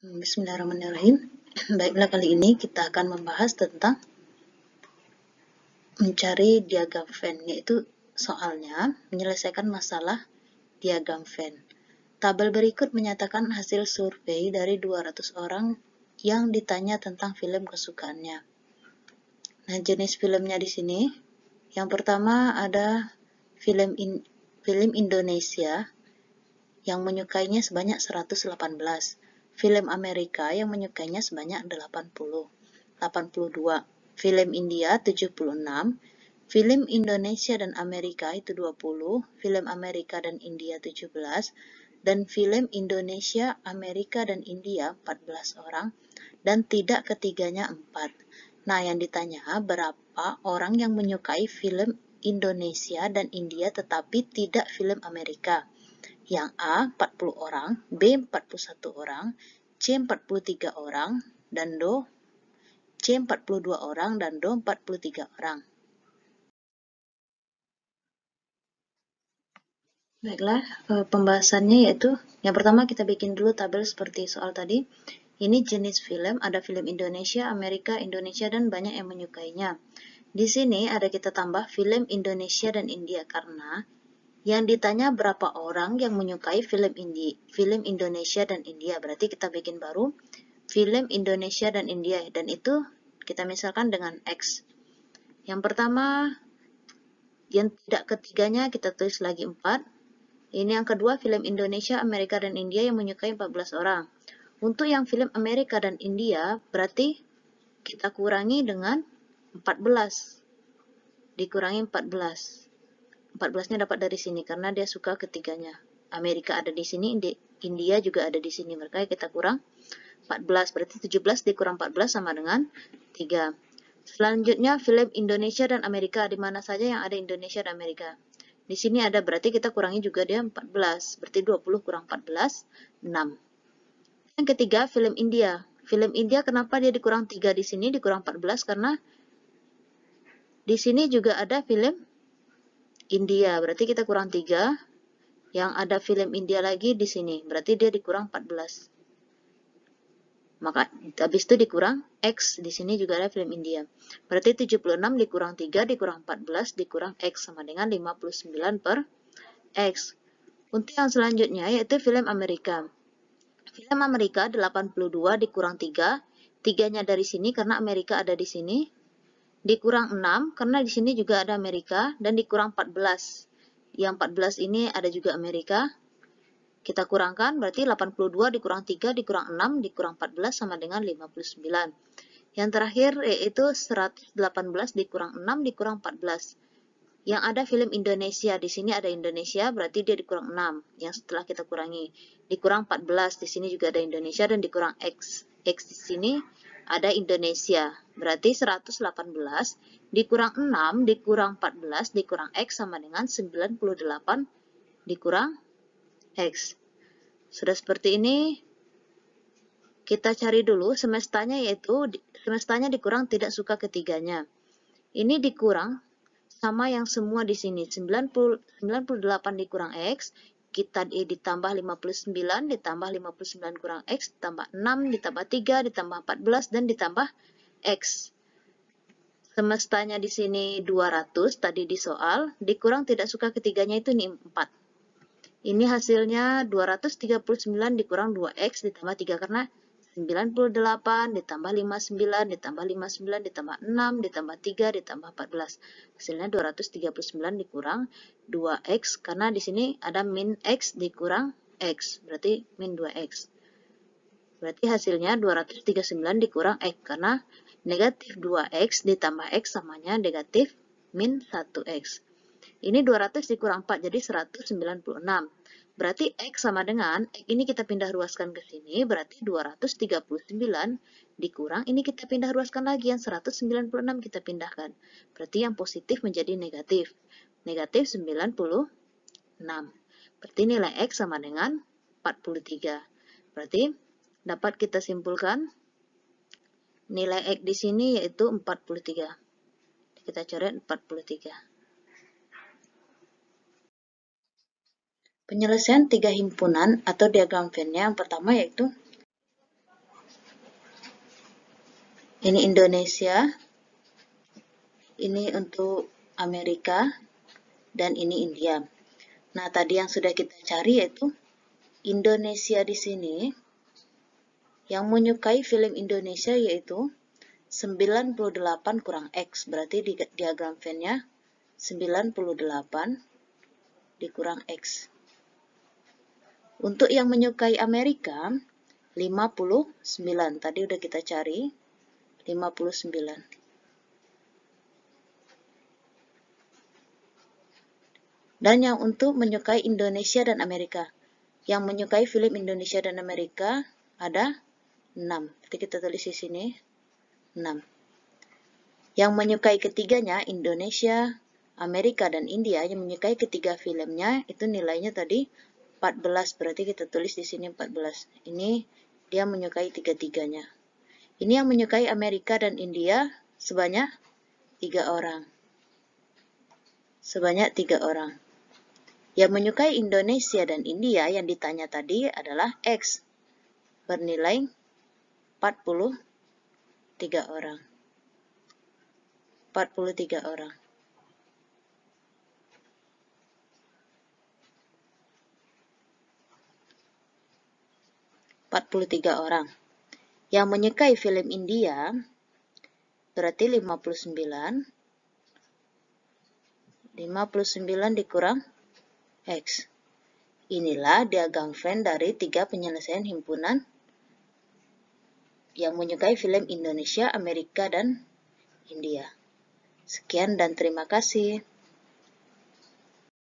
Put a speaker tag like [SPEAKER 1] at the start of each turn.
[SPEAKER 1] Bismillahirrahmanirrahim. Baiklah, kali ini kita akan membahas tentang mencari diagram Venn, yaitu soalnya menyelesaikan masalah diagram Venn. Tabel berikut menyatakan hasil survei dari 200 orang yang ditanya tentang film kesukaannya. Nah, jenis filmnya di sini, yang pertama ada film Indonesia yang menyukainya sebanyak 118. Film Amerika yang menyukainya sebanyak 82. Film India 76. Film Indonesia dan Amerika itu 20. Film Amerika dan India 17. Dan film Indonesia, Amerika dan India 14 orang. Dan tidak ketiganya 4. Nah, yang ditanya berapa orang yang menyukai film Indonesia dan India tetapi tidak film Amerika. Yang A 40 orang, B 41 orang, C 43 orang, dan C 42 orang, dan 43 orang. Baiklah, pembahasannya yaitu yang pertama kita bikin dulu tabel seperti soal tadi. Ini jenis film, ada film Indonesia, Amerika, Indonesia, dan banyak yang menyukainya. Di sini ada kita tambah film Indonesia dan India karena yang ditanya berapa orang yang menyukai film Indonesia dan India. Berarti kita bikin baru film Indonesia dan India, dan itu kita misalkan dengan X. Yang pertama, yang tidak ketiganya kita tulis lagi 4. Ini yang kedua, film Indonesia, Amerika, dan India yang menyukai 14 orang. Untuk yang film Amerika dan India, berarti kita kurangi dengan 14. Dikurangi 14. 14-nya dapat dari sini karena dia suka ketiganya. Amerika ada di sini, India juga ada di sini. Maka kita kurang 14. Berarti 17 dikurang 14 sama dengan 3. Selanjutnya film Indonesia dan Amerika. Di mana saja yang ada Indonesia dan Amerika? Di sini ada, berarti kita kurangi juga dia 14. Berarti 20 kurang 14, 6. Yang ketiga, film India. Film India kenapa dia dikurang 3 di sini, dikurang 14? Karena di sini juga ada film India. Berarti kita kurang 3. Yang ada film India lagi di sini. Berarti dia dikurang 14. Maka habis itu dikurang X. Di sini juga ada film India. Berarti 76 dikurang 3 dikurang 14 dikurang X sama dengan 59 per X. Untuk yang selanjutnya yaitu film Amerika. Film Amerika 82 dikurang 3. 3-nya dari sini karena Amerika ada di sini. Dikurang 6 karena di sini juga ada Amerika. Dan dikurang 14. Yang 14 ini ada juga Amerika. Kita kurangkan, berarti 82 dikurang 3 dikurang 6 dikurang 14 sama dengan 59. Yang terakhir yaitu 118 dikurang 6 dikurang 14. Yang ada film Indonesia, di sini ada Indonesia, berarti dia dikurang 6. Yang setelah kita kurangi, dikurang 14, di sini juga ada Indonesia dan dikurang X. X di sini ada Indonesia, berarti 118 dikurang 6 dikurang 14 dikurang X sama dengan 98 dikurang X. Sudah seperti ini, kita cari dulu semestanya, yaitu semestanya dikurang tidak suka ketiganya. Ini dikurang sama yang semua di sini, 98 dikurang X, kita ditambah 59, ditambah 59 kurang X, ditambah 6, ditambah 3, ditambah 14, dan ditambah X. Semestanya di sini 200, tadi di soal, dikurang tidak suka ketiganya itu nih 4. Ini hasilnya 239 dikurang 2X ditambah 3 karena 98 ditambah 59 ditambah 59 ditambah 6 ditambah 3 ditambah 14. Hasilnya 239 dikurang 2X karena di sini ada min X dikurang X. Berarti min 2X. Berarti hasilnya 239 dikurang X karena negatif 2X ditambah X samanya negatif min 1X. Ini 200 dikurang 4, jadi 196. Berarti X sama dengan, X ini kita pindah ruaskan ke sini, berarti 239 dikurang, ini kita pindah ruaskan lagi, yang 196 kita pindahkan. Berarti yang positif menjadi negatif. Negatif 96. Berarti nilai X sama dengan 43. Berarti dapat kita simpulkan nilai X di sini yaitu 43. Kita coret 43. Penyelesaian tiga himpunan atau diagram Venn yang pertama yaitu Ini Indonesia, ini untuk Amerika, dan ini India. Nah, tadi yang sudah kita cari yaitu Indonesia di sini. Yang menyukai film Indonesia yaitu 98 kurang X, berarti di diagram Venn-nya 98 dikurang X. Untuk yang menyukai Amerika, 59. Tadi udah kita cari, 59. Dan yang untuk menyukai Indonesia dan Amerika. Yang menyukai film Indonesia dan Amerika ada 6. Jadi kita tulis di sini 6. Yang menyukai ketiganya, Indonesia, Amerika, dan India, yang menyukai ketiga filmnya, itu nilainya tadi 14, berarti kita tulis di sini 14. Ini dia menyukai tiga-tiganya. Ini yang menyukai Amerika dan India sebanyak 3 orang. Sebanyak 3 orang. Yang menyukai Indonesia dan India yang ditanya tadi adalah X, bernilai 43 orang. 43 orang. orang. Yang menyukai film India berarti 59. 59 dikurang X. Inilah diagram Venn dari 3 penyelesaian himpunan yang menyukai film Indonesia, Amerika, dan India. Sekian dan terima kasih.